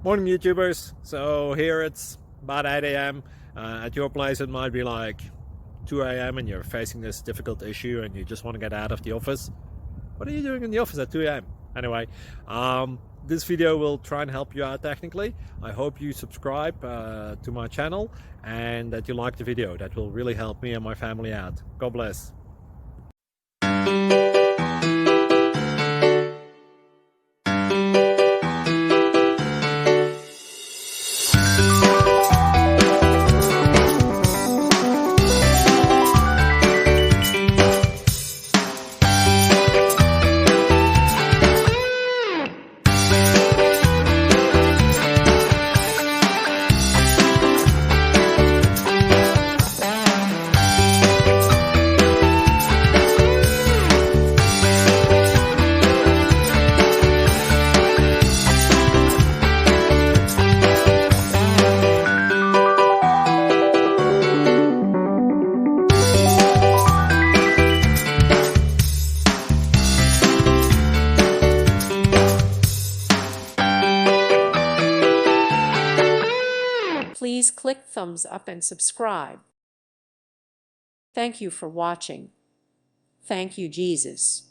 Morning YouTubers. So here it's about 8 a.m. At your place it might be like 2 a.m. and you're facing this difficult issue and you just want to get out of the office. What are you doing in the office at 2 a.m.? Anyway, this video will try and help you out technically. I hope you subscribe to my channel and that you like the video. That will really help me and my family out. God bless. Please click thumbs up and subscribe. Thank you for watching. Thank you, Jesus.